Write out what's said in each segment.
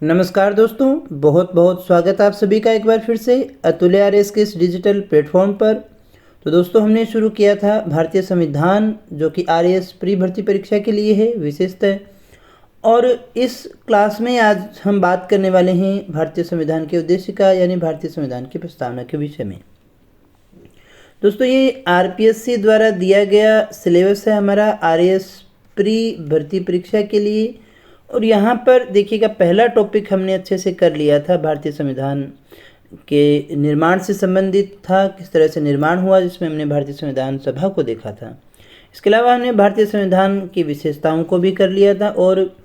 नमस्कार दोस्तों, बहुत बहुत स्वागत आप सभी का एक बार फिर से अतुल्य आरएस के इस डिजिटल प्लेटफॉर्म पर। तो दोस्तों, हमने शुरू किया था भारतीय संविधान, जो कि आरएएस प्री भर्ती परीक्षा के लिए है विशेषतः। और इस क्लास में आज हम बात करने वाले हैं भारतीय संविधान के उद्देशिका यानी भारतीय संविधान की प्रस्तावना के विषय में। दोस्तों, ये आरपीएससी द्वारा दिया गया सिलेबस है हमारा आरएएस प्री भर्ती परीक्षा के लिए। और यहाँ पर देखिएगा, पहला टॉपिक हमने अच्छे से कर लिया था, भारतीय संविधान के निर्माण से संबंधित था, किस तरह से निर्माण हुआ, जिसमें हमने भारतीय संविधान सभा को देखा था। इसके अलावा हमने भारतीय संविधान की विशेषताओं को भी कर लिया था, और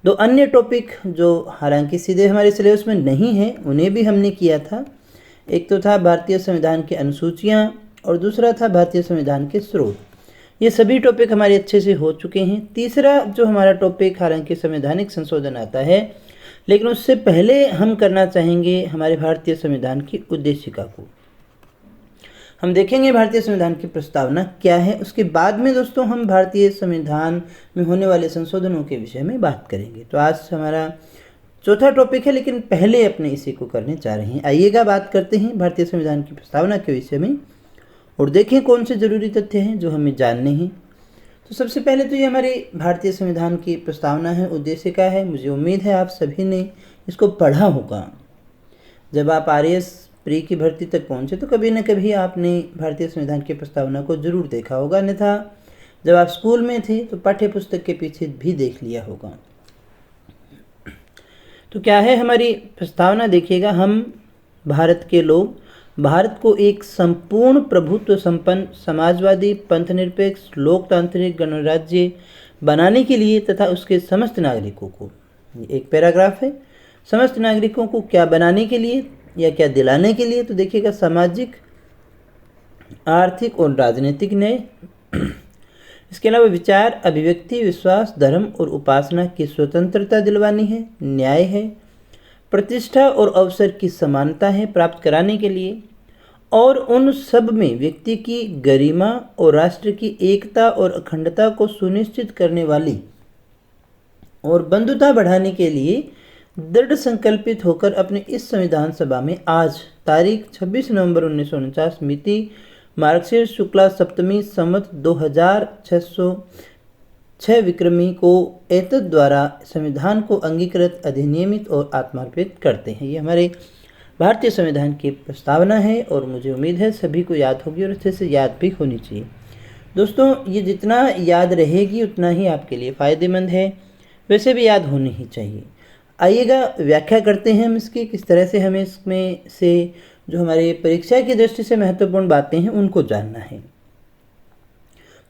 दो अन्य टॉपिक जो हालांकि सीधे हमारे सिलेबस में नहीं है उन्हें भी हमने किया था। एक तो था भारतीय संविधान की अनुसूचियाँ और दूसरा था भारतीय संविधान के स्रोत। ये सभी टॉपिक हमारे अच्छे से हो चुके हैं। तीसरा जो हमारा टॉपिक हालांकि संवैधानिक संशोधन आता है, लेकिन उससे पहले हम करना चाहेंगे हमारे भारतीय संविधान की उद्देशिका को। हम देखेंगे भारतीय संविधान की प्रस्तावना क्या है, उसके बाद में दोस्तों हम भारतीय संविधान में होने वाले संशोधनों के विषय में बात करेंगे। तो आज हमारा चौथा टॉपिक है, लेकिन पहले अपने इसी को करने जा रहे हैं। आइएगा बात करते हैं भारतीय संविधान की प्रस्तावना के विषय में और देखें कौन से ज़रूरी तथ्य हैं जो हमें जानने हैं। तो सबसे पहले तो ये हमारी भारतीय संविधान की प्रस्तावना है, उद्देशिका है। मुझे उम्मीद है आप सभी ने इसको पढ़ा होगा। जब आप आरएएस प्री की भर्ती तक पहुँचे तो कभी न कभी आपने भारतीय संविधान की प्रस्तावना को जरूर देखा होगा, अन्यथा जब आप स्कूल में थे तो पाठ्य पुस्तक के पीछे भी देख लिया होगा। तो क्या है हमारी प्रस्तावना, देखिएगा, हम भारत के लोग भारत को एक संपूर्ण प्रभुत्व संपन्न समाजवादी पंथनिरपेक्ष लोकतांत्रिक गणराज्य बनाने के लिए तथा उसके समस्त नागरिकों को, एक पैराग्राफ है, समस्त नागरिकों को क्या बनाने के लिए या क्या दिलाने के लिए, तो देखिएगा, सामाजिक आर्थिक और राजनीतिक न्याय, इसके अलावा विचार अभिव्यक्ति विश्वास धर्म और उपासना की स्वतंत्रता दिलवानी है, न्याय है, प्रतिष्ठा और अवसर की समानता है प्राप्त कराने के लिए, और उन सब में व्यक्ति की गरिमा और राष्ट्र की एकता और अखंडता को सुनिश्चित करने वाली और बंधुता बढ़ाने के लिए दृढ़ संकल्पित होकर अपने इस संविधान सभा में आज तारीख 26 नवंबर 1949 मिति मार्गशीर्ष शुक्ला सप्तमी संवत 2606 विक्रमी को एतद द्वारा संविधान को अंगीकृत अधिनियमित और आत्मार्पित करते हैं। ये हमारे भारतीय संविधान की प्रस्तावना है और मुझे उम्मीद है सभी को याद होगी और अच्छे से याद भी होनी चाहिए। दोस्तों, ये जितना याद रहेगी उतना ही आपके लिए फ़ायदेमंद है, वैसे भी याद होनी ही चाहिए। आइएगा व्याख्या करते हैं हम इसकी, किस तरह से हमें इसमें से जो हमारे परीक्षा की दृष्टि से महत्वपूर्ण बातें हैं उनको जानना है।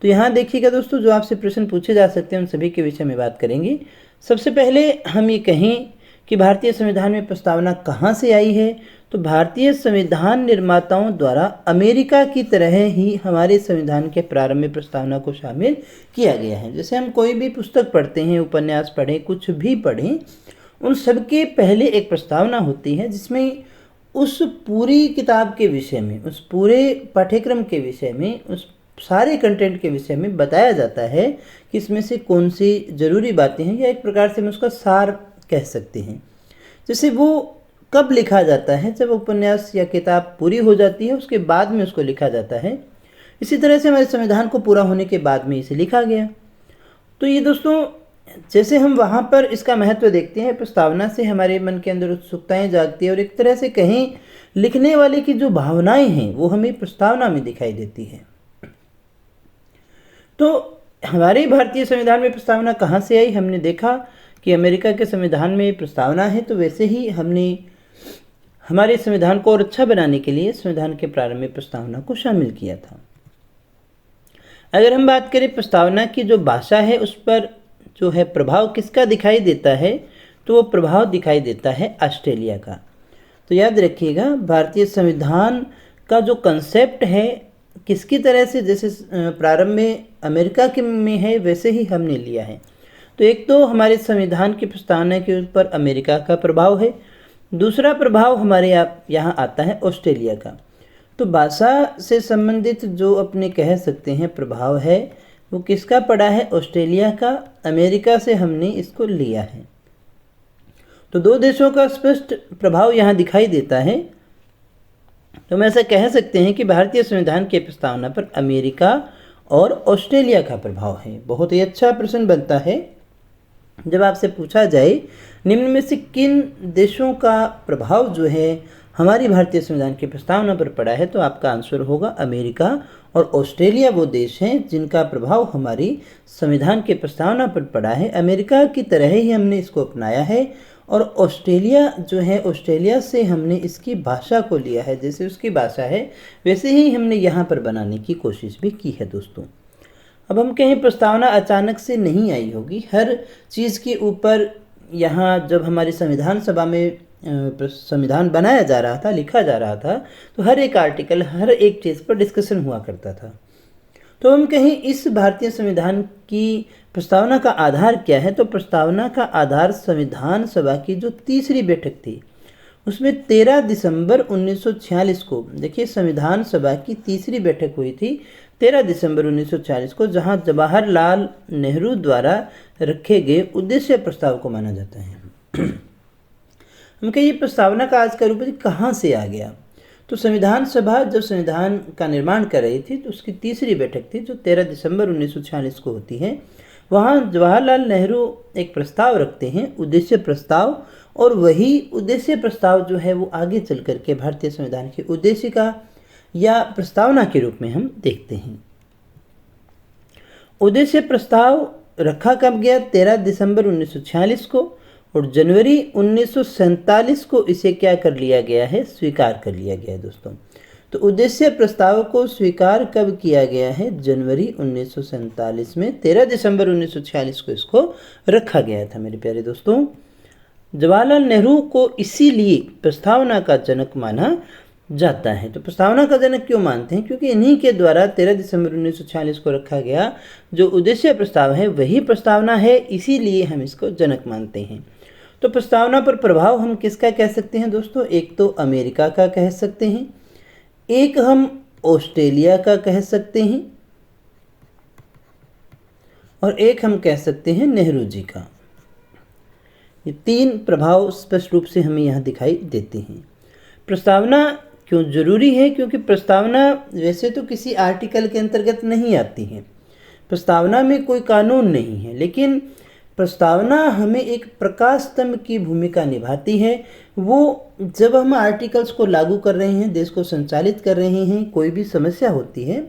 तो यहाँ देखिएगा दोस्तों, जो आपसे प्रश्न पूछे जा सकते हैं उन सभी के विषय में बात करेंगे। सबसे पहले हम ये कहें कि भारतीय संविधान में प्रस्तावना कहाँ से आई है, तो भारतीय संविधान निर्माताओं द्वारा अमेरिका की तरह ही हमारे संविधान के प्रारंभ में प्रस्तावना को शामिल किया गया है। जैसे हम कोई भी पुस्तक पढ़ते हैं, उपन्यास पढ़ें, कुछ भी पढ़ें, उन सबके पहले एक प्रस्तावना होती है जिसमें उस पूरी किताब के विषय में, उस पूरे पाठ्यक्रम के विषय में, उस सारे कंटेंट के विषय में बताया जाता है कि इसमें से कौन सी ज़रूरी बातें हैं, या एक प्रकार से हम उसका सार कह सकते हैं। जैसे वो कब लिखा जाता है, जब उपन्यास या किताब पूरी हो जाती है उसके बाद में उसको लिखा जाता है। इसी तरह से हमारे संविधान को पूरा होने के बाद में इसे लिखा गया। तो ये दोस्तों, जैसे हम वहाँ पर इसका महत्व देखते हैं, प्रस्तावना से हमारे मन के अंदर उत्सुकताएं जागती है और एक तरह से कहें लिखने वाले की जो भावनाएं हैं वो हमें प्रस्तावना में दिखाई देती है। तो हमारे भारतीय संविधान में प्रस्तावना कहाँ से आई, हमने देखा कि अमेरिका के संविधान में प्रस्तावना है, तो वैसे ही हमने हमारे संविधान को और अच्छा बनाने के लिए संविधान के प्रारंभ में प्रस्तावना को शामिल किया था। अगर हम बात करें प्रस्तावना की जो भाषा है उस पर जो है प्रभाव किसका दिखाई देता है, तो वो प्रभाव दिखाई देता है ऑस्ट्रेलिया का। तो याद रखिएगा, भारतीय संविधान का जो कंसेप्ट है किसकी तरह से, जैसे प्रारंभ में अमेरिका के में है वैसे ही हमने लिया है। तो एक तो हमारे संविधान की प्रस्तावना के ऊपर अमेरिका का प्रभाव है, दूसरा प्रभाव हमारे यहाँ आता है ऑस्ट्रेलिया का। तो भाषा से संबंधित जो अपने कह सकते हैं प्रभाव है वो किसका पड़ा है, ऑस्ट्रेलिया का। अमेरिका से हमने इसको लिया है। तो दो देशों का स्पष्ट प्रभाव यहाँ दिखाई देता है। तो हम ऐसा कह सकते हैं कि भारतीय संविधान की प्रस्तावना पर अमेरिका और ऑस्ट्रेलिया का प्रभाव है। बहुत ही अच्छा प्रश्न बनता है जब आपसे पूछा जाए निम्न में से किन देशों का प्रभाव जो है हमारी भारतीय संविधान की प्रस्तावना पर पड़ा है, तो आपका आंसर होगा अमेरिका और ऑस्ट्रेलिया वो देश हैं जिनका प्रभाव हमारी संविधान के प्रस्तावना पर पड़ा है। अमेरिका की तरह ही हमने इसको अपनाया है और ऑस्ट्रेलिया जो है, ऑस्ट्रेलिया से हमने इसकी भाषा को लिया है, जैसे उसकी भाषा है वैसे ही हमने यहाँ पर बनाने की कोशिश भी की है दोस्तों। अब हम कहें प्रस्तावना अचानक से नहीं आई होगी, हर चीज़ के ऊपर यहाँ जब हमारी संविधान सभा में संविधान बनाया जा रहा था, लिखा जा रहा था, तो हर एक आर्टिकल, हर एक चीज़ पर डिस्कशन हुआ करता था। तो हम कहें इस भारतीय संविधान की प्रस्तावना का आधार क्या है, तो प्रस्तावना का आधार संविधान सभा की जो तीसरी बैठक थी उसमें 13 दिसंबर 1946 को, देखिए संविधान सभा की तीसरी बैठक हुई थी 13 दिसंबर 1946 को, जहां जवाहरलाल नेहरू द्वारा रखे गए उद्देश्य प्रस्ताव को माना जाता है। हम कहें ये प्रस्तावना का आज का रूप कहाँ से आ गया, तो संविधान सभा जब संविधान का निर्माण कर रही थी तो उसकी तीसरी बैठक थी जो 13 दिसंबर 1946 को होती है। वहाँ जवाहरलाल नेहरू एक प्रस्ताव रखते हैं, उद्देश्य प्रस्ताव, और वही उद्देश्य प्रस्ताव जो है वो आगे चल कर के भारतीय संविधान की उद्देशिका या प्रस्तावना के रूप में हम देखते हैं। उद्देश्य प्रस्ताव रखा कब गया, 13 दिसंबर 1946 को, और जनवरी 1947 को इसे क्या कर लिया गया है, स्वीकार कर लिया गया है दोस्तों। तो उद्देश्य प्रस्ताव को स्वीकार कब किया गया है, जनवरी 1947 में, 13 दिसंबर 1946 को इसको रखा गया था मेरे प्यारे दोस्तों। जवाहरलाल नेहरू को इसीलिए प्रस्तावना का जनक माना जाता है। तो प्रस्तावना का जनक क्यों मानते हैं, क्योंकि इन्हीं के द्वारा 13 दिसंबर 1946 को रखा गया जो उद्देश्य प्रस्ताव है वही प्रस्तावना है, इसीलिए हम इसको जनक मानते हैं। तो प्रस्तावना पर प्रभाव हम किसका कह सकते हैं दोस्तों, एक तो अमेरिका का कह सकते हैं, एक हम ऑस्ट्रेलिया का कह सकते हैं, और एक हम कह सकते हैं नेहरू जी का। ये तीन प्रभाव स्पष्ट रूप से हमें यहाँ दिखाई देते हैं। प्रस्तावना क्यों जरूरी है, क्योंकि प्रस्तावना वैसे तो किसी आर्टिकल के अंतर्गत नहीं आती है, प्रस्तावना में कोई कानून नहीं है, लेकिन प्रस्तावना हमें एक प्रकाश स्तंभ की भूमिका निभाती है। वो जब हम आर्टिकल्स को लागू कर रहे हैं, देश को संचालित कर रहे हैं, कोई भी समस्या होती है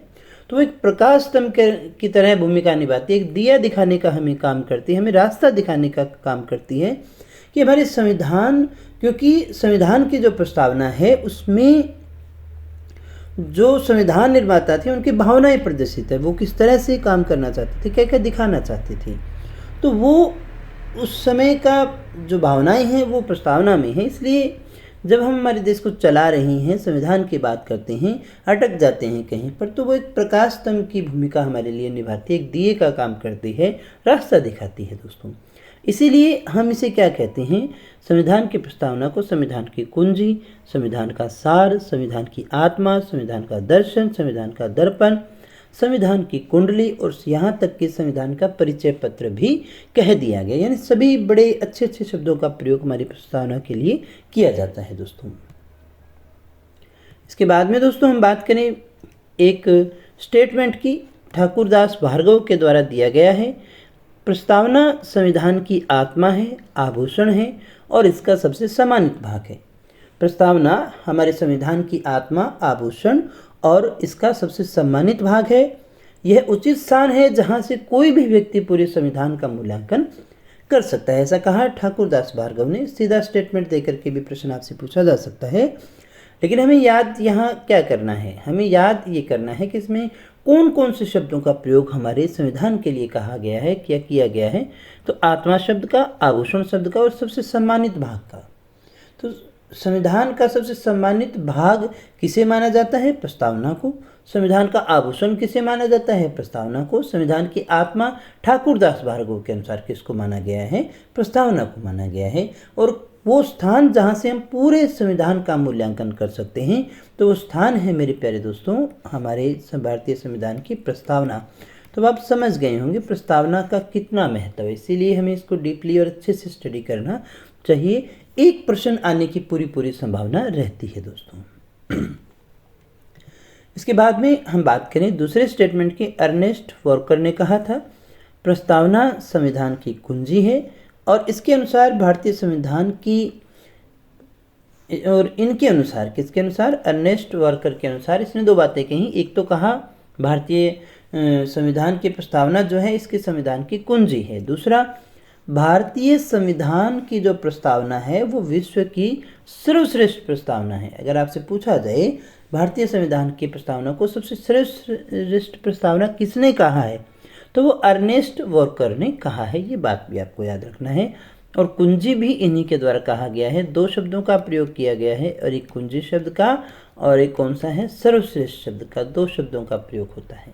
तो एक प्रकाश स्तंभ की तरह भूमिका निभाती है, एक दिया दिखाने का हमें काम करती है, हमें रास्ता दिखाने का काम करती है कि हमारे संविधान, क्योंकि संविधान की जो प्रस्तावना है उसमें जो संविधान निर्माता थे उनकी भावनाएं प्रदर्शित है, वो किस तरह से काम करना चाहते थे, क्या क्या दिखाना चाहते थे, तो वो उस समय का जो भावनाएं हैं वो प्रस्तावना में है। इसलिए जब हम हमारे देश को चला रहे हैं, संविधान की बात करते हैं, अटक जाते हैं कहीं पर, तो वो एक प्रकाश स्तंभ की भूमिका हमारे लिए निभाती है, एक दिए का काम करती है, रास्ता दिखाती है दोस्तों। इसीलिए हम इसे क्या कहते हैं, संविधान की प्रस्तावना को संविधान की कुंजी, संविधान का सार, संविधान की आत्मा, संविधान का दर्शन, संविधान का दर्पण, संविधान की कुंडली और यहाँ तक कि संविधान का परिचय पत्र भी कह दिया गया। यानी सभी बड़े अच्छे अच्छे शब्दों का प्रयोग हमारी प्रस्तावना के लिए किया जाता है दोस्तों। इसके बाद में दोस्तों हम बात करें एक स्टेटमेंट की, ठाकुरदास भार्गव के द्वारा दिया गया है। प्रस्तावना संविधान की आत्मा है, आभूषण है और इसका सबसे सम्मानित भाग है। प्रस्तावना हमारे संविधान की आत्मा, आभूषण और इसका सबसे सम्मानित भाग है। यह उचित स्थान है जहां से कोई भी व्यक्ति पूरे संविधान का मूल्यांकन कर सकता है, ऐसा कहा ठाकुरदास भार्गव ने। सीधा स्टेटमेंट देकर के भी प्रश्न आपसे पूछा जा सकता है, लेकिन हमें याद यहाँ क्या करना है, हमें याद ये करना है कि इसमें कौन कौन से शब्दों का प्रयोग हमारे संविधान के लिए कहा गया है, क्या किया गया है। तो आत्मा शब्द का, आभूषण शब्द का और सबसे सम्मानित भाग का। तो संविधान का सबसे सम्मानित भाग किसे माना जाता है, प्रस्तावना को। संविधान का आभूषण किसे माना जाता है, प्रस्तावना को। संविधान की आत्मा ठाकुरदास भार्गव के अनुसार किसको माना गया है, प्रस्तावना को माना गया है। और वो स्थान जहाँ से हम पूरे संविधान का मूल्यांकन कर सकते हैं, तो वो स्थान है मेरे प्यारे दोस्तों हमारे भारतीय संविधान की प्रस्तावना। तो आप समझ गए होंगे प्रस्तावना का कितना महत्व है, इसीलिए हमें इसको डीपली और अच्छे से स्टडी करना चाहिए, एक प्रश्न आने की पूरी संभावना रहती है दोस्तों। इसके बाद में हम बात करें दूसरे स्टेटमेंट की। अर्नेस्ट वॉकर ने कहा था प्रस्तावना संविधान की कुंजी है, और इसके अनुसार भारतीय संविधान की, और इनके अनुसार, किसके अनुसार, अर्नेस्ट वॉकर के अनुसार इसने दो बातें कही। एक तो कहा भारतीय संविधान की प्रस्तावना जो है इसके संविधान की कुंजी है। दूसरा, भारतीय संविधान की जो प्रस्तावना है वो विश्व की सर्वश्रेष्ठ प्रस्तावना है। अगर आपसे पूछा जाए भारतीय संविधान की प्रस्तावना को सबसे श्रेष्ठ प्रस्तावना किसने कहा है, तो वो अर्नेस्ट वॉकर ने कहा है। ये बात भी आपको याद रखना है। और कुंजी भी इन्हीं के द्वारा कहा गया है। दो शब्दों का प्रयोग किया गया है, और एक कुंजी शब्द का और एक कौन सा है, सर्वश्रेष्ठ शब्द का। दो शब्दों का प्रयोग होता है।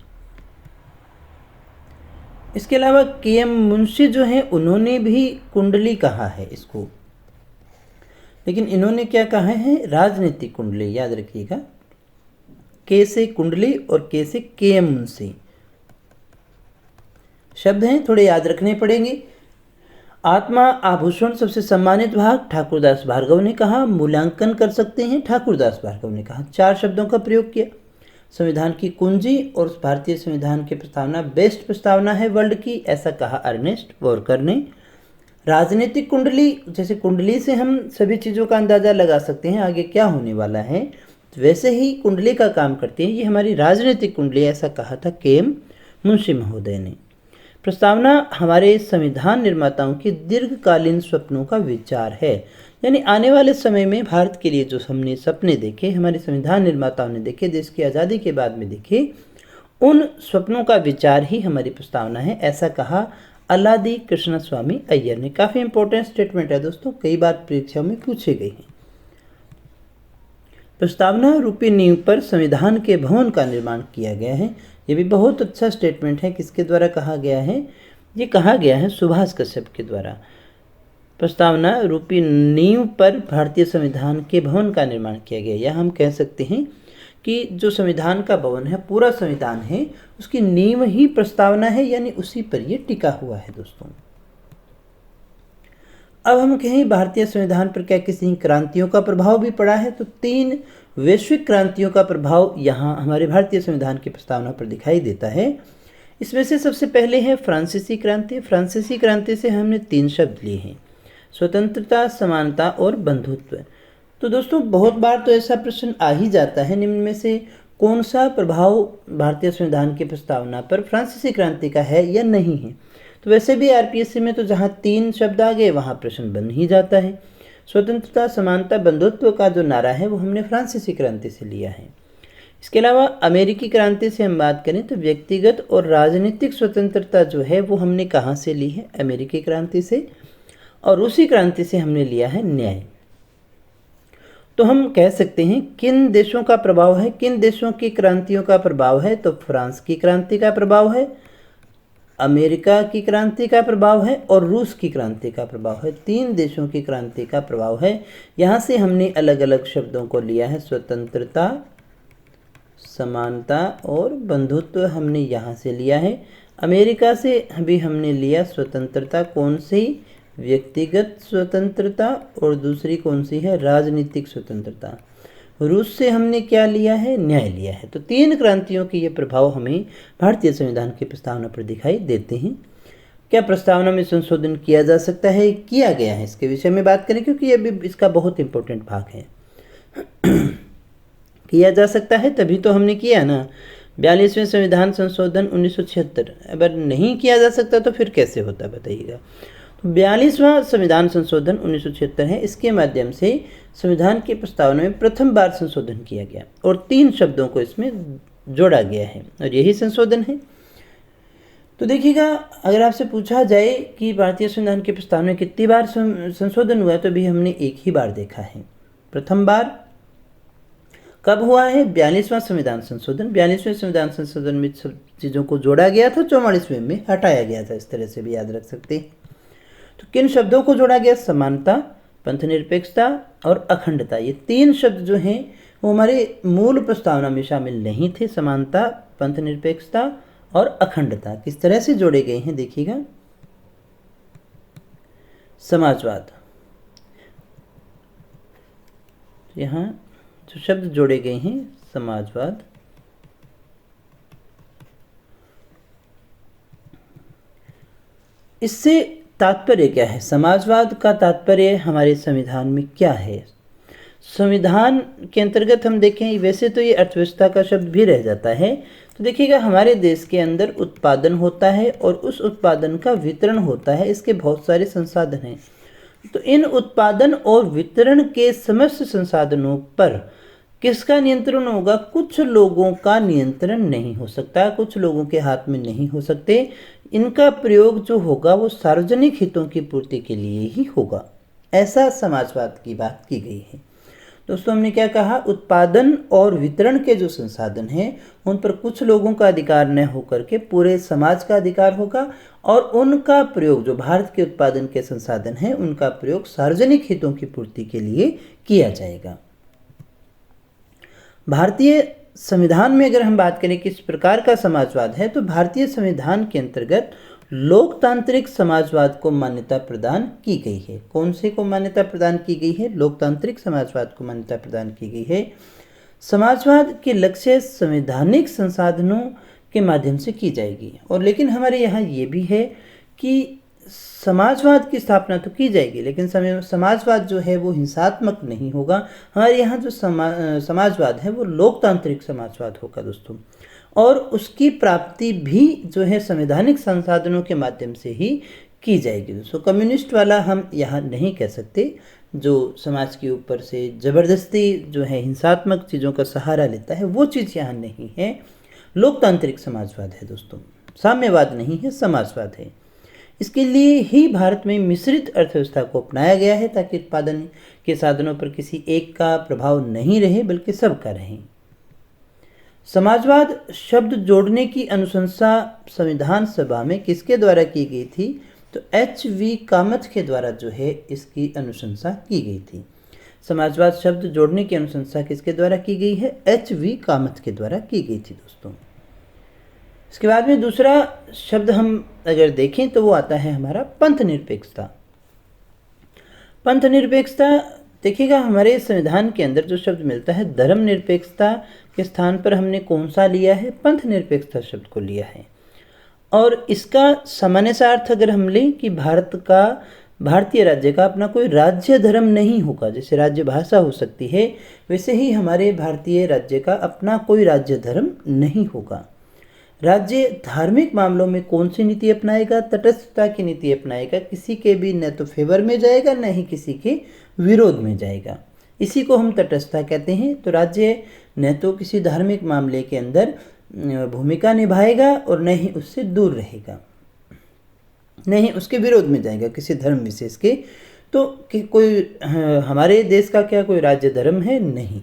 इसके अलावा के.एम. मुंशी जो है उन्होंने भी कुंडली कहा है इसको, लेकिन इन्होंने क्या कहा है, राजनीतिक कुंडली। याद रखिएगा, के से कुंडली और के से के.एम. मुंशी शब्द हैं, थोड़े याद रखने पड़ेंगे। आत्मा आभूषण सबसे सम्मानित भाग, ठाकुरदास भार्गव ने कहा। मूल्यांकन कर सकते हैं, ठाकुरदास भार्गव ने कहा। चार शब्दों का प्रयोग किया। संविधान की कुंजी और भारतीय संविधान की प्रस्तावना बेस्ट प्रस्तावना है वर्ल्ड की, ऐसा कहा अर्नेस्ट वॉकर ने। राजनीतिक कुंडली, जैसे कुंडली से हम सभी चीज़ों का अंदाज़ा लगा सकते हैं आगे क्या होने वाला है, वैसे ही कुंडली का काम करती है। ये हमारी राजनीतिक कुंडली, ऐसा कहा था के.एम. मुंशी महोदय ने। प्रस्तावना हमारे संविधान निर्माताओं के दीर्घकालीन स्वप्नों का विचार है, यानी आने वाले समय में भारत के लिए जो हमने सपने देखे, हमारे संविधान निर्माताओं ने देखे, देश की आज़ादी के बाद में देखे, उन स्वप्नों का विचार ही हमारी प्रस्तावना है, ऐसा कहा अल्लादी कृष्ण स्वामी अय्यर ने। काफ़ी इंपॉर्टेंट स्टेटमेंट है दोस्तों, कई बार परीक्षा में पूछे गए हैं। प्रस्तावना रूपी नींव पर संविधान के भवन का निर्माण किया गया है। ये भी बहुत अच्छा स्टेटमेंट है। किसके द्वारा कहा गया है, ये कहा गया है सुभाष कश्यप के द्वारा। प्रस्तावना रूपी नींव पर भारतीय संविधान के भवन का निर्माण किया गया। या हम कह सकते हैं कि जो संविधान का भवन है, पूरा संविधान है, उसकी नींव ही प्रस्तावना है, यानी उसी पर ये टिका हुआ है दोस्तों। अब हम कहें भारतीय संविधान पर क्या किसी क्रांतियों का प्रभाव भी पड़ा है, तो 3 वैश्विक क्रांतियों का प्रभाव यहाँ हमारे भारतीय संविधान की प्रस्तावना पर दिखाई देता है। इसमें से सबसे पहले है फ्रांसीसी क्रांति। फ्रांसीसी क्रांति से हमने 3 शब्द लिए हैं, स्वतंत्रता, समानता और बंधुत्व। तो दोस्तों बहुत बार तो ऐसा प्रश्न आ ही जाता है, निम्न में से कौन सा प्रभाव भारतीय संविधान की प्रस्तावना पर फ्रांसीसी क्रांति का है या नहीं है। तो वैसे भी आरपीएससी में तो जहाँ 3 शब्द आ गए वहाँ प्रश्न बन ही जाता है। स्वतंत्रता, समानता, बंधुत्व का जो नारा है वो हमने फ्रांसीसी क्रांति से लिया है। इसके अलावा अमेरिकी क्रांति से हम बात करें तो व्यक्तिगत और राजनीतिक स्वतंत्रता जो है वो हमने कहाँ से ली है, अमेरिकी क्रांति से। और रूसी क्रांति से हमने लिया है न्याय। तो हम कह सकते हैं किन देशों का प्रभाव है, किन देशों की क्रांतियों का प्रभाव है, तो फ्रांस की क्रांति का प्रभाव है, अमेरिका की क्रांति का प्रभाव है और रूस की क्रांति का प्रभाव है। 3 देशों की क्रांति का प्रभाव है। यहाँ से हमने अलग अलग शब्दों को लिया है, स्वतंत्रता, समानता और बंधुत्व हमने यहाँ से लिया है। अमेरिका से भी हमने लिया स्वतंत्रता, कौन सी, व्यक्तिगत स्वतंत्रता, और दूसरी कौन सी है, राजनीतिक स्वतंत्रता। रूस से हमने क्या लिया है, न्याय लिया है। तो 3 क्रांतियों के ये प्रभाव हमें भारतीय संविधान की प्रस्तावना पर दिखाई देते हैं। क्या प्रस्तावना में संशोधन किया जा सकता है, किया गया है, इसके विषय में बात करें क्योंकि ये भी इसका बहुत इंपॉर्टेंट भाग है। किया जा सकता है तभी तो हमने किया ना, 42वें संविधान संशोधन 1976। अगर नहीं किया जा सकता तो फिर कैसे होता बताइएगा। 42वां संविधान संशोधन 1976 है। इसके माध्यम से संविधान की प्रस्तावना में प्रथम बार संशोधन किया गया और 3 शब्दों को इसमें जोड़ा गया है और यही संशोधन है। तो देखिएगा, अगर आपसे पूछा जाए कि भारतीय संविधान की प्रस्तावना में कितनी बार संशोधन हुआ, तो भी हमने एक ही बार देखा है। प्रथम बार कब हुआ है, 42वां संविधान संशोधन। 42वें संविधान संशोधन में सब चीज़ों को जोड़ा गया था, 44वें में हटाया गया था। इस तरह से भी याद रख सकते हैं। तो किन शब्दों को जोड़ा गया, समानता, पंथनिरपेक्षता और अखंडता। ये 3 शब्द जो हैं वो हमारे मूल प्रस्तावना में शामिल नहीं थे। समानता, पंथनिरपेक्षता और अखंडता किस तरह से जोड़े गए हैं देखिएगा। समाजवाद, यहाँ जो शब्द जोड़े गए हैं समाजवाद, इससे तात्पर्य क्या है? समाजवाद का तात्पर्य हमारे संविधान में क्या है? संविधान के अंतर्गत हम देखें, वैसे तो ये अर्थव्यवस्था का शब्द भी रह जाता है, तो देखिएगा हमारे देश के अंदर उत्पादन होता है और उस उत्पादन का वितरण होता है, इसके बहुत सारे संसाधन हैं। तो इन उत्पादन और वितरण के समस्त संसाधनों पर किसका नियंत्रण होगा? कुछ लोगों का नियंत्रण नहीं हो सकता, कुछ लोगों के हाथ में नहीं हो सकते। इनका प्रयोग जो होगा वो सार्वजनिक हितों की पूर्ति के लिए ही होगा, ऐसा समाजवाद की बात की गई है। दोस्तों हमने क्या कहा? उत्पादन और वितरण के जो संसाधन हैं उन पर कुछ लोगों का अधिकार न होकर के पूरे समाज का अधिकार होगा, और उनका प्रयोग, जो भारत के उत्पादन के संसाधन हैं उनका प्रयोग सार्वजनिक हितों की पूर्ति के लिए किया जाएगा। भारतीय संविधान में अगर हम बात करें किस प्रकार का समाजवाद है, तो भारतीय संविधान के अंतर्गत लोकतांत्रिक समाजवाद को मान्यता प्रदान की गई है। कौन से को मान्यता प्रदान की गई है? लोकतांत्रिक समाजवाद को मान्यता प्रदान की गई है। समाजवाद के लक्ष्य संवैधानिक संसाधनों के माध्यम से की जाएगी, और लेकिन हमारे यहाँ ये भी है कि समाजवाद की स्थापना तो की जाएगी, लेकिन समाजवाद जो है वो हिंसात्मक नहीं होगा। हमारे यहाँ जो समाजवाद है वो लोकतांत्रिक समाजवाद होगा दोस्तों, और उसकी प्राप्ति भी जो है संवैधानिक संसाधनों के माध्यम से ही की जाएगी दोस्तों। कम्युनिस्ट वाला हम यहाँ नहीं कह सकते, जो समाज के ऊपर से ज़बरदस्ती जो है हिंसात्मक चीज़ों का सहारा लेता है, वो चीज़ यहाँ नहीं है। लोकतांत्रिक समाजवाद है दोस्तों, साम्यवाद नहीं है, समाजवाद है। इसके लिए ही भारत में मिश्रित अर्थव्यवस्था को अपनाया गया है, ताकि उत्पादन के साधनों पर किसी एक का प्रभाव नहीं रहे बल्कि सबका रहे। समाजवाद शब्द जोड़ने की अनुशंसा संविधान सभा में किसके द्वारा की गई थी? तो एच.वी. कामथ के द्वारा जो है इसकी अनुशंसा की गई थी। समाजवाद शब्द जोड़ने की अनुशंसा किसके द्वारा की गई है? एच.वी. कामथ के द्वारा की गई थी दोस्तों। इसके बाद में दूसरा शब्द हम अगर देखें तो वो आता है हमारा पंथ निरपेक्षता। पंथ निरपेक्षता देखिएगा हमारे संविधान के अंदर जो शब्द मिलता है, धर्म निरपेक्षता के स्थान पर हमने कौन सा लिया है? पंथ निरपेक्षता शब्द को लिया है। और इसका सामान्य सा अर्थ अगर हम लें कि भारतीय राज्य का अपना कोई राज्य धर्म नहीं होगा। जैसे राज्य भाषा हो सकती है, वैसे ही हमारे भारतीय राज्य का अपना कोई राज्य धर्म नहीं होगा। राज्य धार्मिक मामलों में कौन सी नीति अपनाएगा? तटस्थता की नीति अपनाएगा। किसी के भी न तो फेवर में जाएगा, न ही किसी के विरोध में जाएगा। इसी को हम तटस्थता कहते हैं। तो राज्य न तो किसी धार्मिक मामले के अंदर भूमिका निभाएगा और न ही उससे दूर रहेगा, न ही उसके विरोध में जाएगा किसी धर्म विशेष के। तो कोई हमारे देश का क्या कोई राज्य धर्म है? नहीं,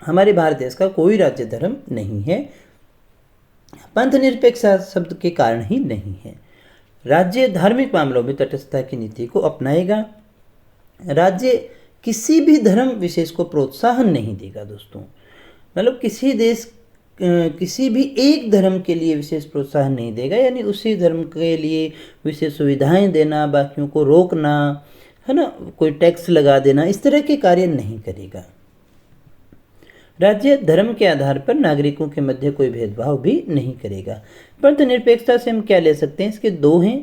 हमारे भारत देश का कोई राज्य धर्म नहीं है। पंथ निरपेक्षता शब्द के कारण ही नहीं है। राज्य धार्मिक मामलों में तटस्थता की नीति को अपनाएगा। राज्य किसी भी धर्म विशेष को प्रोत्साहन नहीं देगा दोस्तों। मतलब किसी देश किसी भी एक धर्म के लिए विशेष प्रोत्साहन नहीं देगा, यानी उसी धर्म के लिए विशेष सुविधाएं देना, बाकियों को रोकना, है ना, कोई टैक्स लगा देना, इस तरह के कार्य नहीं करेगा। राज्य धर्म के आधार पर नागरिकों के मध्य कोई भेदभाव भी नहीं करेगा। पंथ निरपेक्षता से हम क्या ले सकते हैं? इसके दो हैं।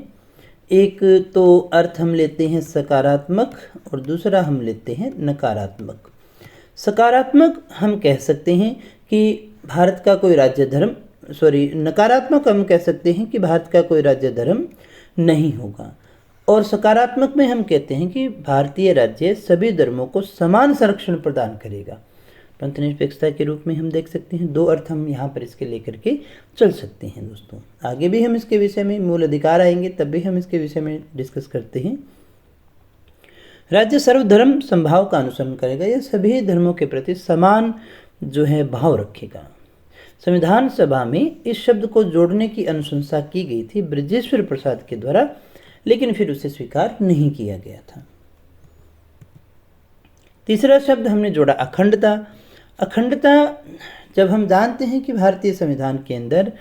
एक तो अर्थ हम लेते हैं सकारात्मक और दूसरा हम लेते हैं नकारात्मक। सकारात्मक हम कह सकते हैं कि भारत का कोई राज्य धर्म नकारात्मक हम कह सकते हैं कि भारत का कोई राज्य धर्म नहीं होगा। और सकारात्मक में हम कहते हैं कि भारतीय राज्य सभी धर्मों को समान संरक्षण प्रदान करेगा। पंथ निरपेक्षता के रूप में हम देख सकते हैं दो अर्थ हम यहाँ पर इसके लेकर के चल सकते हैं दोस्तों। आगे भी हम इसके विषय में मूल अधिकार आएंगे तब भी हम इसके विषय में डिस्कस करते हैं। राज्य सर्वधर्म समभाव का अनुसरण करेगा, यह सभी धर्मों के प्रति समान जो है भाव रखेगा। संविधान सभा में इस शब्द को जोड़ने की अनुशंसा की गई थी बृजेश्वर प्रसाद के द्वारा, लेकिन फिर उसे स्वीकार नहीं किया गया था। तीसरा शब्द हमने जोड़ा अखंडता। अखंडता जब हम जानते हैं कि भारतीय संविधान के अंदर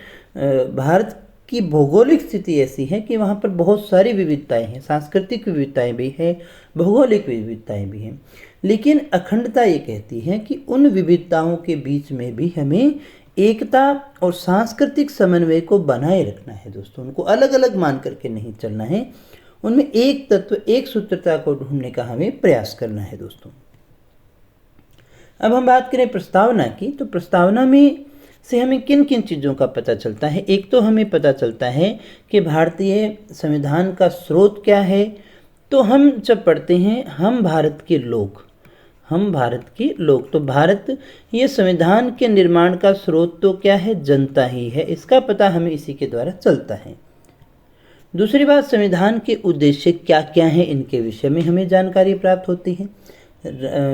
भारत की भौगोलिक स्थिति ऐसी है कि वहाँ पर बहुत सारी विविधताएं हैं, सांस्कृतिक विविधताएं भी हैं, भौगोलिक विविधताएं भी हैं। लेकिन अखंडता ये कहती है कि उन विविधताओं के बीच में भी हमें एकता और सांस्कृतिक समन्वय को बनाए रखना है दोस्तों। उनको अलग अलग मान करके नहीं चलना है, उनमें एक तत्व, एक सूत्रता को ढूंढने का हमें प्रयास करना है दोस्तों। अब हम बात करें प्रस्तावना की, तो प्रस्तावना में से हमें किन किन चीज़ों का पता चलता है। एक तो हमें पता चलता है कि भारतीय संविधान का स्रोत क्या है। तो हम जब पढ़ते हैं हम भारत के लोग, हम भारत के लोग, तो भारत, ये संविधान के निर्माण का स्रोत तो क्या है, जनता ही है। इसका पता हमें इसी के द्वारा चलता है। दूसरी बात, संविधान के उद्देश्य क्या क्या हैं, इनके विषय में हमें जानकारी प्राप्त होती है।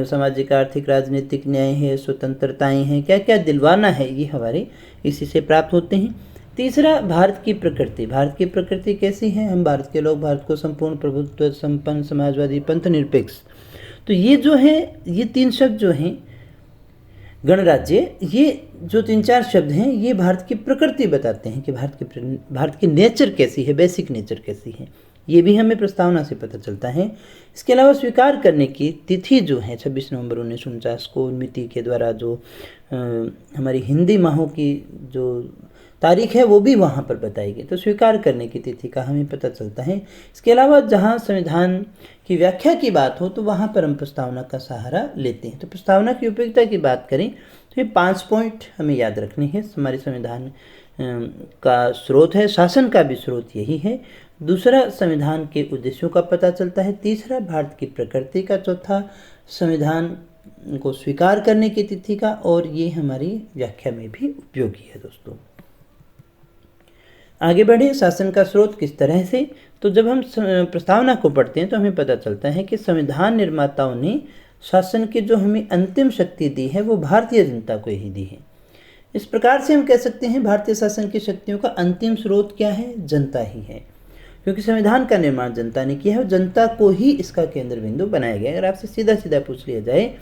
सामाजिक, आर्थिक, राजनीतिक न्याय है, स्वतंत्रताएं हैं, क्या क्या दिलवाना है, ये हमारे इसी से प्राप्त होते हैं। तीसरा, भारत की प्रकृति, भारत की प्रकृति कैसी है। हम भारत के लोग भारत को संपूर्ण प्रभुत्व, संपन्न, समाजवादी, पंथ निरपेक्ष, तो ये जो है, ये तीन शब्द जो हैं, गणराज्य, ये जो तीन चार शब्द हैं, ये भारत की प्रकृति बताते हैं कि भारत की नेचर कैसी है, बेसिक नेचर कैसी है। ये भी हमें प्रस्तावना से पता चलता है। इसके अलावा स्वीकार करने की तिथि जो है 26 नवंबर 1949 को मिति के द्वारा जो हमारी हिंदी माहों की जो तारीख है वो भी वहाँ पर बताई गई, तो स्वीकार करने की तिथि का हमें पता चलता है। इसके अलावा जहाँ संविधान की व्याख्या की बात हो तो वहाँ पर हम प्रस्तावना का सहारा लेते हैं। तो प्रस्तावना की उपयोगिता की बात करें तो ये 5 पॉइंट हमें याद रखने हैं। हमारे संविधान का स्रोत है, शासन का भी स्रोत यही है। दूसरा, संविधान के उद्देश्यों का पता चलता है। तीसरा, भारत की प्रकृति का। चौथा, संविधान को स्वीकार करने की तिथि का, और ये हमारी व्याख्या में भी उपयोगी है दोस्तों। आगे बढ़े, शासन का स्रोत किस तरह से, तो जब हम प्रस्तावना को पढ़ते हैं तो हमें पता चलता है कि संविधान निर्माताओं ने शासन की जो हमें अंतिम शक्ति दी है वो भारतीय जनता को ही दी है। इस प्रकार से हम कह सकते हैं भारतीय शासन की शक्तियों का अंतिम स्रोत क्या है, जनता ही है, क्योंकि संविधान का निर्माण जनता ने किया है और जनता को ही इसका केंद्र बिंदु बनाया गया। अगर आपसे सीधा सीधा पूछ लिया जाए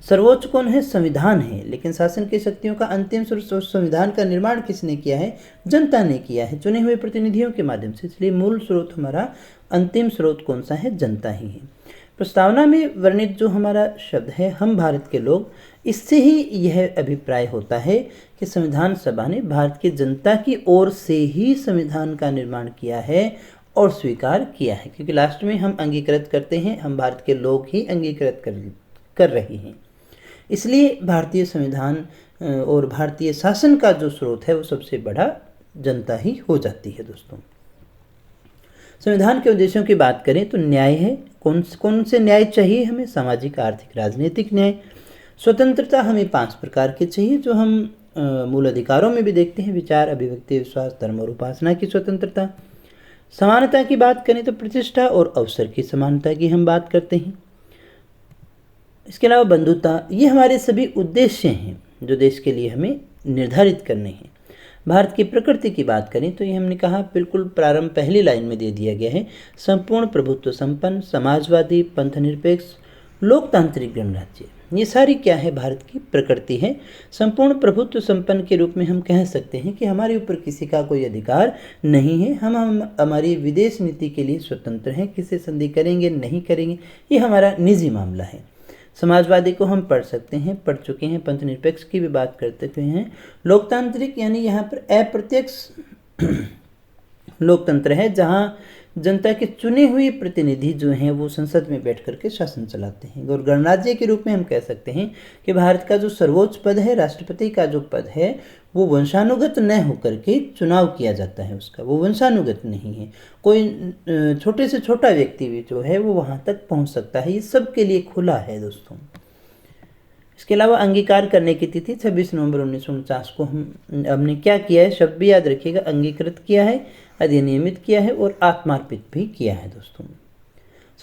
सर्वोच्च कौन है, संविधान है, लेकिन शासन की शक्तियों का अंतिम स्रोत, संविधान का निर्माण किसने किया है, जनता ने किया है, चुने हुए प्रतिनिधियों के माध्यम से। इसलिए मूल स्रोत, हमारा अंतिम स्रोत कौन सा है, जनता ही है। प्रस्तावना में वर्णित जो हमारा शब्द है हम भारत के लोग, इससे ही यह अभिप्राय होता है कि संविधान सभा ने भारत की जनता की ओर से ही संविधान का निर्माण किया है और स्वीकार किया है, क्योंकि लास्ट में हम अंगीकृत करते हैं, हम भारत के लोग ही अंगीकृत कर रहे हैं। इसलिए भारतीय संविधान और भारतीय शासन का जो स्रोत है वो सबसे बड़ा जनता ही हो जाती है दोस्तों। संविधान के उद्देश्यों की बात करें तो न्याय है। कौन से न्याय चाहिए हमें, सामाजिक, आर्थिक, राजनीतिक न्याय। स्वतंत्रता हमें 5 प्रकार की चाहिए, जो हम मूल अधिकारों में भी देखते हैं, विचार, अभिव्यक्ति, विश्वास, धर्म और उपासना की स्वतंत्रता। समानता की बात करें तो प्रतिष्ठा और अवसर की समानता की हम बात करते हैं। इसके अलावा बंधुता, ये हमारे सभी उद्देश्य हैं जो देश के लिए हमें निर्धारित करने हैं। भारत की प्रकृति की बात करें तो ये हमने कहा बिल्कुल प्रारंभ पहली लाइन में दे दिया गया है, संपूर्ण प्रभुत्व संपन्न, समाजवादी, पंथ निरपेक्ष, लोकतांत्रिक गणराज्य। ये सारी क्या है, भारत की प्रकृति है। संपूर्ण प्रभुत्व संपन्न के रूप में हम कह सकते हैं कि हमारे ऊपर किसी का कोई अधिकार नहीं है, हम हमारी विदेश नीति के लिए स्वतंत्र हैं, किसी संधि करेंगे नहीं करेंगे ये हमारा निजी मामला है। समाजवादी को हम पढ़ सकते हैं, पढ़ चुके हैं, पंथ निरपेक्ष की भी बात करते हुए हैं। लोकतांत्रिक यानी यहाँ पर अप्रत्यक्ष लोकतंत्र है, जहाँ जनता के चुने हुए प्रतिनिधि जो हैं वो संसद में बैठ करके शासन चलाते हैं। और गणराज्य के रूप में हम कह सकते हैं कि भारत का जो सर्वोच्च पद है, राष्ट्रपति का जो पद है, वो वंशानुगत न होकर के चुनाव किया जाता है उसका, वो वंशानुगत नहीं है। कोई छोटे से छोटा व्यक्ति भी जो है वो वहाँ तक पहुँच सकता है, ये सबके लिए खुला है दोस्तों। इसके अलावा अंगीकार करने की तिथि 26 नवंबर 1949 को हमने क्या किया है, शब्द भी याद रखिएगा, अंगीकृत किया है, अधिनियमित किया है और आत्मार्पित भी किया है दोस्तों।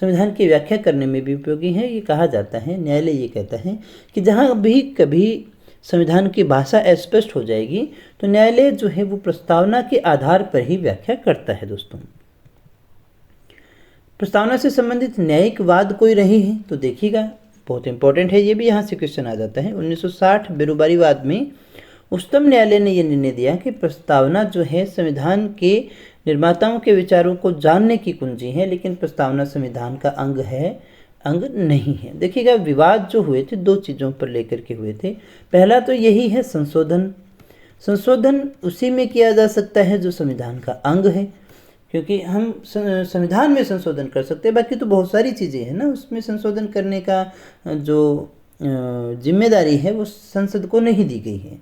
संविधान की व्याख्या करने में भी उपयोगी है। ये कहा जाता है, न्यायालय ये कहता है कि जहाँ भी कभी संविधान की भाषा अस्पष्ट हो जाएगी तो न्यायालय जो है वो प्रस्तावना के आधार पर ही व्याख्या करता है दोस्तों। प्रस्तावना से संबंधित न्यायिक वाद कोई रही है तो देखिएगा, बहुत इंपॉर्टेंट है, ये भी यहाँ से क्वेश्चन आ जाता है। 1960 बेरोजगारी वाद में उच्चतम न्यायालय ने यह निर्णय दिया कि प्रस्तावना जो है संविधान के निर्माताओं के विचारों को जानने की कुंजी है, लेकिन प्रस्तावना संविधान का अंग नहीं है। देखिएगा, विवाद जो हुए थे 2 चीज़ों पर लेकर के हुए थे। पहला तो यही है संशोधन उसी में किया जा सकता है जो संविधान का अंग है, क्योंकि हम संविधान में संशोधन कर सकते हैं, बाकी तो बहुत सारी चीज़ें हैं ना, उसमें संशोधन करने का जो जिम्मेदारी है वो संसद को नहीं दी गई है।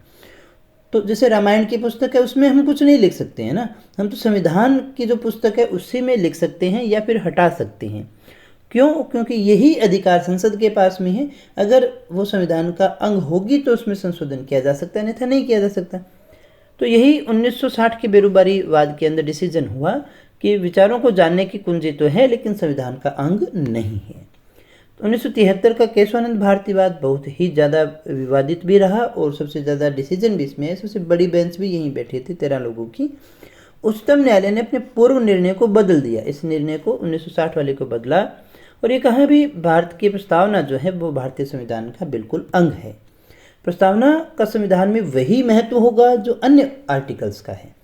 तो जैसे रामायण की पुस्तक है उसमें हम कुछ नहीं लिख सकते हैं ना, हम तो संविधान की जो पुस्तक है उसी में लिख सकते हैं या फिर हटा सकते हैं। क्यों? क्योंकि यही अधिकार संसद के पास में है। अगर वो संविधान का अंग होगी तो उसमें संशोधन किया जा सकता है, अन्यथा नहीं किया जा सकता। तो यही 1960 के बेरोबारी वाद के अंदर डिसीजन हुआ कि विचारों को जानने की कुंजी तो है, लेकिन संविधान का अंग नहीं है। 1973 का केशवानंद भारतीवाद बहुत ही ज़्यादा विवादित भी रहा और सबसे ज़्यादा डिसीजन भी इसमें है। सबसे बड़ी बेंच भी यहीं बैठी थी 13 लोगों की। उच्चतम न्यायालय ने अपने पूर्व निर्णय को बदल दिया, इस निर्णय को 1960 वाले को बदला और ये कहा भी भारत की प्रस्तावना जो है वो भारतीय संविधान का बिल्कुल अंग है। प्रस्तावना का संविधान में वही महत्व होगा जो अन्य आर्टिकल्स का है।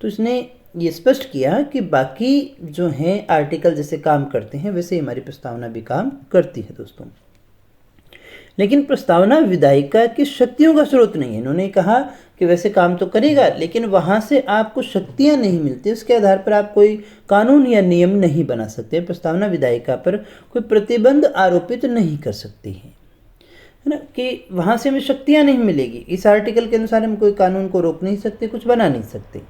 तो इसने ये स्पष्ट किया कि बाकी जो हैं आर्टिकल जैसे काम करते हैं वैसे ही हमारी प्रस्तावना भी काम करती है दोस्तों। लेकिन प्रस्तावना विधायिका की शक्तियों का स्रोत नहीं है। इन्होंने कहा कि वैसे काम तो करेगा, लेकिन वहाँ से आपको शक्तियाँ नहीं मिलती, उसके आधार पर आप कोई कानून या नियम नहीं बना सकते। प्रस्तावना विधायिका पर कोई प्रतिबंध आरोपित नहीं कर सकती है ना, कि वहाँ से हमें शक्तियाँ नहीं मिलेगी। इस आर्टिकल के अनुसार हम कोई कानून को रोक नहीं सकते, कुछ बना नहीं सकते,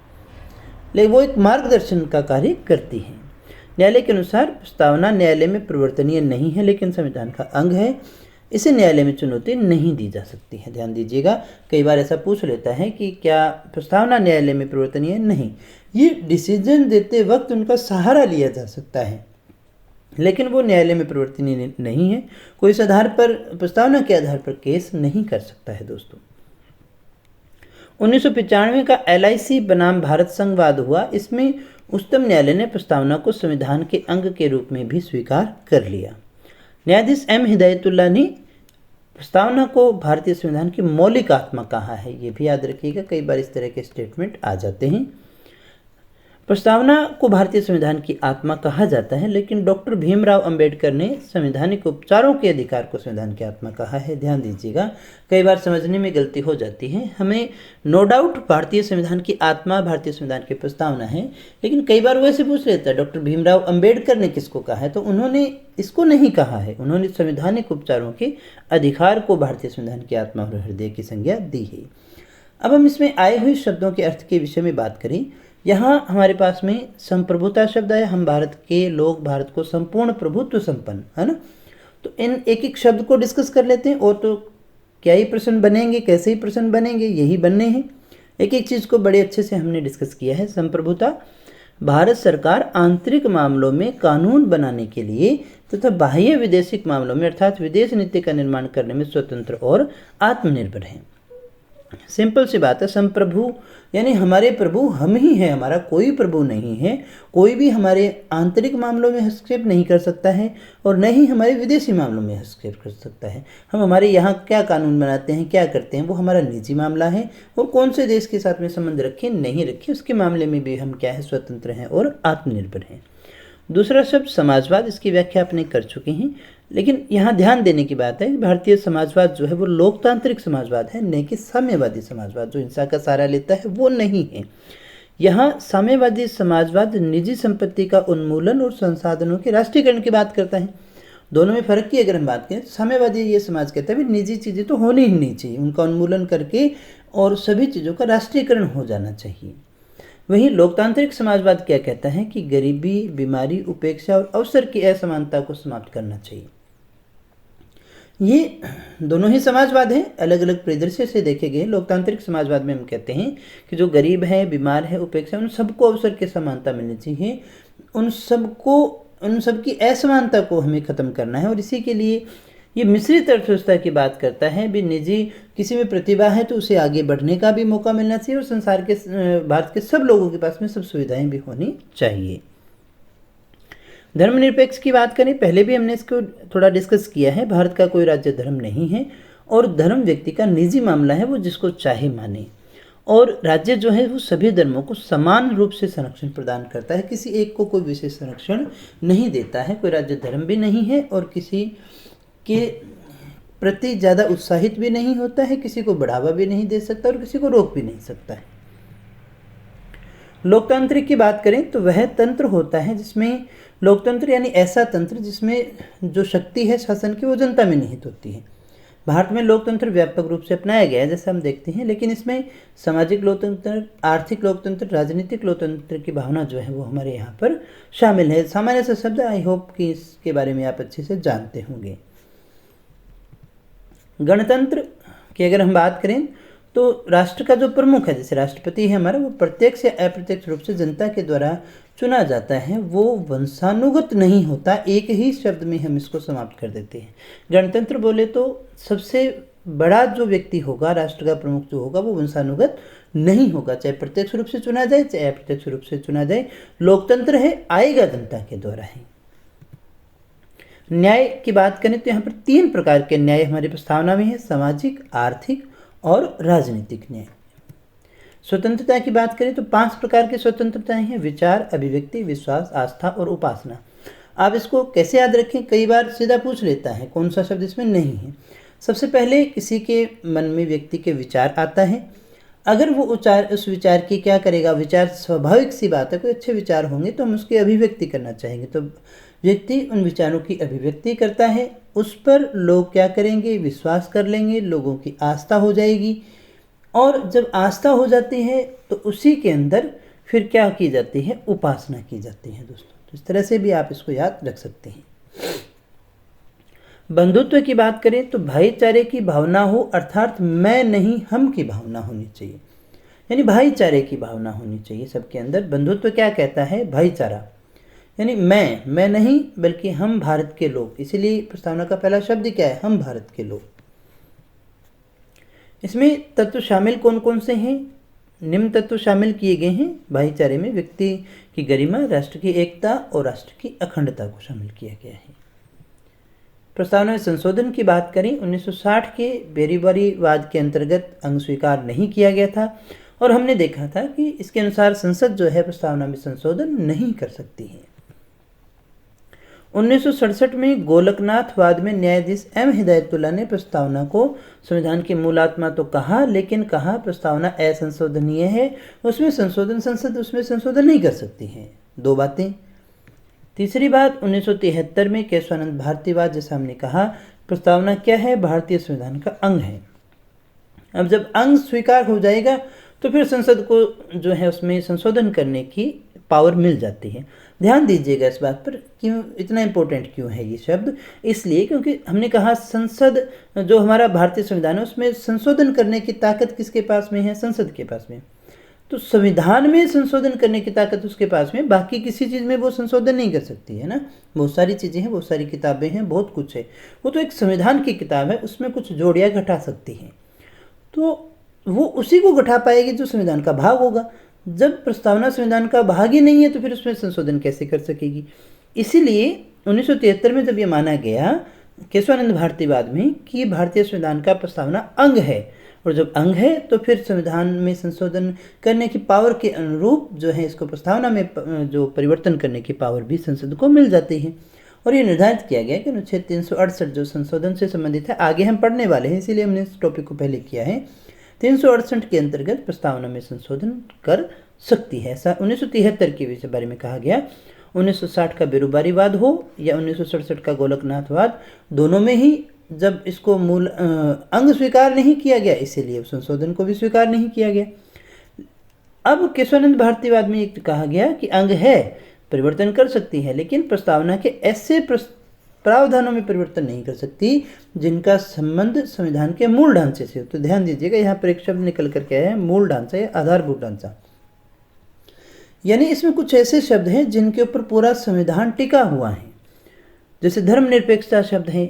लेकिन वो एक मार्गदर्शन का कार्य करती है। न्यायालय के अनुसार प्रस्तावना न्यायालय में परिवर्तनीय नहीं है, लेकिन संविधान का अंग है, इसे न्यायालय में चुनौती नहीं दी जा सकती है। ध्यान दीजिएगा, कई बार ऐसा पूछ लेता है कि क्या प्रस्तावना न्यायालय में परिवर्तनीय है? नहीं, ये डिसीजन देते वक्त उनका सहारा लिया जा सकता है, लेकिन वो न्यायालय में परिवर्तनीय नहीं है। कोई इस आधार पर प्रस्तावना के आधार पर केस नहीं कर सकता है दोस्तों। 1995 का LIC बनाम भारत संघवाद हुआ। इसमें उच्चतम न्यायालय ने प्रस्तावना को संविधान के अंग के रूप में भी स्वीकार कर लिया। न्यायाधीश M हिदायतुल्लाह ने प्रस्तावना को भारतीय संविधान की मौलिक आत्मा कहा है। ये भी याद रखिएगा, कई बार इस तरह के स्टेटमेंट आ जाते हैं। प्रस्तावना को भारतीय संविधान की आत्मा कहा जाता है, लेकिन डॉक्टर भीमराव अंबेडकर ने संवैधानिक उपचारों के अधिकार को संविधान की आत्मा कहा है। ध्यान दीजिएगा, कई बार समझने में गलती हो जाती है। हमें नो डाउट भारतीय संविधान की आत्मा भारतीय संविधान की प्रस्तावना है, लेकिन कई बार वो ऐसे पूछ लेता है डॉक्टर भीमराव अंबेडकर ने किसको कहा है, तो उन्होंने इसको नहीं कहा है। उन्होंने संवैधानिक उपचारों के अधिकार को भारतीय संविधान की आत्मा और हृदय की संज्ञा दी है। अब हम इसमें आए हुए शब्दों के अर्थ के विषय में बात करें। यहाँ हमारे पास में संप्रभुता शब्द है। हम भारत के लोग भारत को संपूर्ण प्रभुत्व संपन्न, है ना, तो इन एक एक शब्द को डिस्कस कर लेते हैं। और तो क्या ही प्रश्न बनेंगे, कैसे ही प्रश्न बनेंगे, यही बनने हैं। एक एक चीज़ को बड़े अच्छे से हमने डिस्कस किया है। संप्रभुता, भारत सरकार आंतरिक मामलों में कानून बनाने के लिए तथा बाह्य विदेशिक मामलों में अर्थात विदेश नीति का निर्माण करने में स्वतंत्र और आत्मनिर्भर है। सिंपल सी बात है, संप्रभु यानी हमारे प्रभु हम ही हैं, हमारा कोई प्रभु नहीं है। कोई भी हमारे आंतरिक मामलों में हस्तक्षेप नहीं कर सकता है और न ही हमारे विदेशी मामलों में हस्तक्षेप कर सकता है। हम हमारे यहाँ क्या कानून बनाते हैं, क्या करते हैं, वो हमारा निजी मामला है। और कौन से देश के साथ में संबंध रखें नहीं रखें, उसके मामले में भी हम क्या है, स्वतंत्र हैं और आत्मनिर्भर हैं। दूसरा शब्द समाजवाद, इसकी व्याख्या अपने कर चुके हैं, लेकिन यहाँ ध्यान देने की बात है कि भारतीय समाजवाद जो है वो लोकतांत्रिक समाजवाद है, न कि साम्यवादी समाजवाद जो हिंसा का सहारा लेता है, वो नहीं है। यहाँ साम्यवादी समाजवाद निजी संपत्ति का उन्मूलन और संसाधनों के राष्ट्रीयकरण की बात करता है। दोनों में फ़र्क की अगर हम बात करें, साम्यवादी ये समाज कहता है भी निजी चीज़ें तो होनी ही नहीं चाहिए, उनका उन्मूलन करके और सभी चीज़ों का राष्ट्रीयकरण हो जाना चाहिए। वहीं लोकतांत्रिक समाजवाद क्या कहता है कि गरीबी, बीमारी, उपेक्षा और अवसर की असमानता को समाप्त करना चाहिए। ये दोनों ही समाजवाद हैं, अलग अलग परिदृश्य से देखे गए। लोकतांत्रिक समाजवाद में हम कहते हैं कि जो गरीब है, बीमार है, उपेक्षा, उन सबको अवसर की समानता मिलनी चाहिए, उन सबकी असमानता को हमें ख़त्म करना है। और इसी के लिए ये मिश्रित अर्थव्यवस्था की बात करता है भी, निजी किसी में प्रतिभा है तो उसे आगे बढ़ने का भी मौका मिलना चाहिए और संसार के भारत के सब लोगों के पास में सब सुविधाएं भी होनी चाहिए। धर्मनिरपेक्ष की बात करें, पहले भी हमने इसको थोड़ा डिस्कस किया है। भारत का कोई राज्य धर्म नहीं है और धर्म व्यक्ति का निजी मामला है, वो जिसको चाहे माने। और राज्य जो है वो सभी धर्मों को समान रूप से संरक्षण प्रदान करता है, किसी एक को कोई विशेष संरक्षण नहीं देता है। कोई राज्य धर्म भी नहीं है और किसी के प्रति ज़्यादा उत्साहित भी नहीं होता है, किसी को बढ़ावा भी नहीं दे सकता और किसी को रोक भी नहीं सकता है। लोकतांत्रिक की बात करें तो वह तंत्र होता है जिसमें, लोकतंत्र यानी ऐसा तंत्र जिसमें जो शक्ति है शासन की वो जनता में निहित होती है। भारत में लोकतंत्र व्यापक रूप से अपनाया गया है जैसे हम देखते हैं, लेकिन इसमें सामाजिक लोकतंत्र, आर्थिक लोकतंत्र, राजनीतिक लोकतंत्र की भावना जो है वो हमारे यहाँ पर शामिल है। सामान्य से शब्द, आई होप कि इसके बारे में आप अच्छे से जानते होंगे। गणतंत्र की अगर हम बात करें तो राष्ट्र का जो प्रमुख है, जैसे राष्ट्रपति है हमारा, वो प्रत्यक्ष या अप्रत्यक्ष रूप से जनता के द्वारा चुना जाता है, वो वंशानुगत नहीं होता। एक ही शब्द में हम इसको समाप्त कर देते हैं। गणतंत्र बोले तो सबसे बड़ा जो व्यक्ति होगा, राष्ट्र का प्रमुख जो होगा, वो वंशानुगत नहीं होगा, चाहे प्रत्यक्ष रूप से चुना जाए चाहे अप्रत्यक्ष रूप से चुना जाए। लोकतंत्र है, आएगा जनता के द्वारा है। न्याय की बात करें तो यहाँ पर 3 प्रकार के न्याय हमारी प्रस्तावना में है, सामाजिक, आर्थिक और राजनीतिक न्याय। स्वतंत्रता की बात करें तो 5 प्रकार की स्वतंत्रताएं हैं, विचार, अभिव्यक्ति, विश्वास, आस्था और उपासना। आप इसको कैसे याद रखें, कई बार सीधा पूछ लेता है कौन सा शब्द इसमें नहीं है। सबसे पहले किसी के मन में व्यक्ति के विचार आता है, अगर वो उस विचार की क्या करेगा, विचार स्वाभाविक सी बात है, कोई अच्छे विचार होंगे तो हम उसकी अभिव्यक्ति करना चाहेंगे, तो व्यक्ति उन विचारों की अभिव्यक्ति करता है, उस पर लोग क्या करेंगे, विश्वास कर लेंगे, लोगों की आस्था हो जाएगी, और जब आस्था हो जाती है तो उसी के अंदर फिर क्या की जाती है, उपासना की जाती है दोस्तों। तो इस तरह से भी आप इसको याद रख सकते हैं। बंधुत्व की बात करें तो भाईचारे की भावना हो, अर्थात मैं नहीं हम की भावना होनी चाहिए, यानी भाईचारे की भावना होनी चाहिए सबके अंदर। बंधुत्व क्या कहता है, भाईचारा, यानी मैं नहीं बल्कि हम भारत के लोग, इसीलिए प्रस्तावना का पहला शब्द क्या है, हम भारत के लोग। इसमें तत्व शामिल कौन कौन से हैं, निम्न तत्व शामिल किए गए हैं भाईचारे में, व्यक्ति की गरिमा, राष्ट्र की एकता और राष्ट्र की अखंडता को शामिल किया गया है। प्रस्तावना में संशोधन की बात करें, 1960 के बेरीवारीवाद के अंतर्गत अंग स्वीकार नहीं किया गया था और हमने देखा था कि इसके अनुसार संसद जो है प्रस्तावना में संशोधन नहीं कर सकती है। 1967 में गोलकनाथवाद में न्यायाधीश एम हिदायतुल्लाह ने प्रस्तावना को संविधान की मूल आत्मा तो कहा, लेकिन कहा प्रस्तावना असंशोधनीय है, उसमें संशोधन संसद उसमें संशोधन नहीं कर सकती है। 2 बातें। तीसरी बात, 1973 में केशवानंद भारतीवाद, जैसा हमने कहा, प्रस्तावना क्या है, भारतीय संविधान का अंग है। अब जब अंग स्वीकार हो जाएगा तो फिर संसद को जो है उसमें संशोधन करने की पावर मिल जाती है। ध्यान दीजिएगा इस बात पर, क्यों इतना इम्पोर्टेंट क्यों है ये शब्द, इसलिए क्योंकि हमने कहा संसद जो हमारा भारतीय संविधान है उसमें संशोधन करने की ताकत किसके पास में है, संसद के पास में। तो संविधान में संशोधन करने की ताकत उसके पास में, बाकी किसी चीज़ में वो संशोधन नहीं कर सकती है ना। बहुत सारी चीज़ें हैं, बहुत सारी किताबें हैं, बहुत कुछ है, वो तो एक संविधान की किताब है, उसमें कुछ जोड़ या घटा सकती है, तो वो उसी को घटा पाएगी जो संविधान का भाग होगा। जब प्रस्तावना संविधान का भाग ही नहीं है तो फिर उसमें संशोधन कैसे कर सकेगी। इसीलिए 1973 में जब ये माना गया केशवानंद भारतीवाद में कि भारतीय संविधान का प्रस्तावना अंग है, और जब अंग है तो फिर संविधान में संशोधन करने की पावर के अनुरूप जो है इसको प्रस्तावना में जो परिवर्तन करने की पावर भी संसद को मिल जाती है। और ये निर्धारित किया गया कि अनुच्छेद 368 जो संशोधन से संबंधित है, आगे हम पढ़ने वाले हैं इसीलिए हमने इस टॉपिक को पहले किया है, 368 के अंतर्गत प्रस्तावना में संशोधन कर सकती है। ऐसा 1973 के बारे में कहा गया। 1960 का बेरोजगारीवाद हो या 1967 का गोलकनाथवाद, दोनों में ही जब इसको मूल अंग स्वीकार नहीं किया गया, इसीलिए संशोधन को भी स्वीकार नहीं किया गया। अब केशवानंद भारतीवाद में एक कहा गया कि अंग है, परिवर्तन कर सकती है, लेकिन प्रस्तावना के ऐसे प्रावधानों में परिवर्तन नहीं कर सकती जिनका संबंध संविधान के मूल ढांचे से हो। तो ध्यान दीजिएगा, यहाँ पर एक शब्द निकल कर के आया है, मूल ढांचा या आधारभूत ढांचा, यानी इसमें कुछ ऐसे शब्द हैं जिनके ऊपर पूरा संविधान टिका हुआ है। जैसे धर्मनिरपेक्षता शब्द है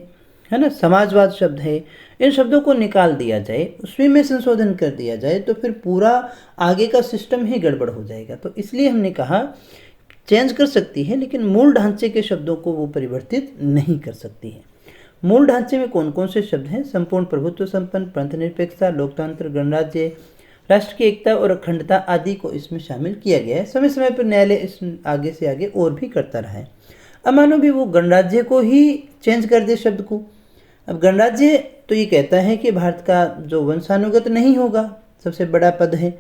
ना, समाजवाद शब्द है, इन शब्दों को निकाल दिया जाए, उसमें में संशोधन कर दिया जाए तो फिर पूरा आगे का सिस्टम ही गड़बड़ हो जाएगा। तो इसलिए हमने कहा चेंज कर सकती है, लेकिन मूल ढांचे के शब्दों को वो परिवर्तित नहीं कर सकती है। मूल ढांचे में कौन कौन से शब्द हैं, संपूर्ण प्रभुत्व संपन्न, पंथ निरपेक्षता, लोकतंत्र, गणराज्य, राष्ट्र की एकता और अखंडता आदि को इसमें शामिल किया गया है। समय समय पर न्यायालय इस आगे से आगे और भी करता रहा है। अब मानो भी वो गणराज्य को ही चेंज कर दे शब्द को। अब गणराज्य तो ये कहता है कि भारत का जो वंशानुगत नहीं होगा, सबसे बड़ा पद है।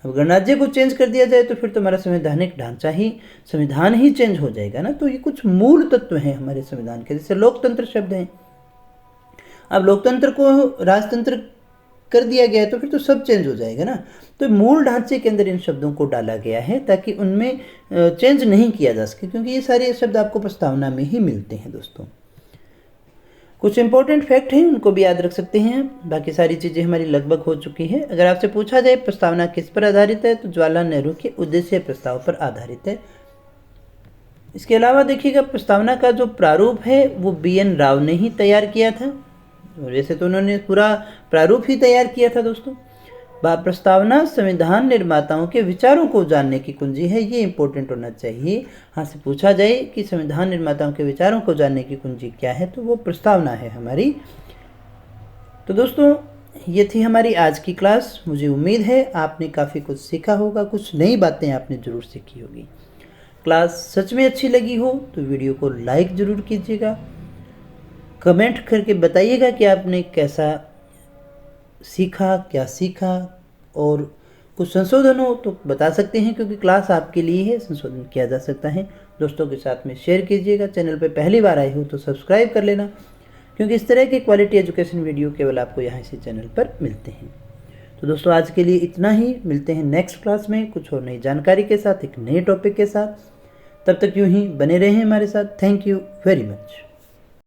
अब गणराज्य को चेंज कर दिया जाए तो फिर तो हमारा संवैधानिक ढांचा ही, संविधान ही चेंज हो जाएगा ना। तो ये कुछ मूल तत्व हैं हमारे संविधान के, जैसे लोकतंत्र शब्द हैं। अब लोकतंत्र को राजतंत्र कर दिया गया तो फिर तो सब चेंज हो जाएगा ना। तो मूल ढांचे के अंदर इन शब्दों को डाला गया है ताकि उनमें चेंज नहीं किया जा सके, क्योंकि ये सारे शब्द आपको प्रस्तावना में ही मिलते हैं दोस्तों। कुछ इंपॉर्टेंट फैक्ट हैं, उनको भी याद रख सकते हैं। बाकी सारी चीज़ें हमारी लगभग हो चुकी है। अगर आपसे पूछा जाए प्रस्तावना किस पर आधारित है, तो जवाहरलाल नेहरू के उद्देश्य प्रस्ताव पर आधारित है। इसके अलावा देखिएगा, प्रस्तावना का जो प्रारूप है वो BN राव ने ही तैयार किया था। वैसे तो उन्होंने पूरा प्रारूप ही तैयार किया था दोस्तों। प्रस्तावना संविधान निर्माताओं के विचारों को जानने की कुंजी है, ये इंपॉर्टेंट होना चाहिए। हाँ से पूछा जाए कि संविधान निर्माताओं के विचारों को जानने की कुंजी क्या है, तो वो प्रस्तावना है हमारी। तो दोस्तों ये थी हमारी आज की क्लास। मुझे उम्मीद है आपने काफ़ी कुछ सीखा होगा, कुछ नई बातें आपने ज़रूर सीखी होगी। क्लास सच में अच्छी लगी हो तो वीडियो को लाइक ज़रूर कीजिएगा, कमेंट करके बताइएगा कि आपने कैसा सीखा, क्या सीखा, और कुछ संशोधन हो तो बता सकते हैं, क्योंकि क्लास आपके लिए है, संशोधन किया जा सकता है। दोस्तों के साथ में शेयर कीजिएगा। चैनल पर पहली बार आए हो तो सब्सक्राइब कर लेना, क्योंकि इस तरह के क्वालिटी एजुकेशन वीडियो केवल आपको यहाँ इसी चैनल पर मिलते हैं। तो दोस्तों आज के लिए इतना ही। मिलते हैं नेक्स्ट क्लास में कुछ और नई जानकारी के साथ, एक नए टॉपिक के साथ। तब तक यूँ ही बने रहें हमारे साथ। Thank you very much.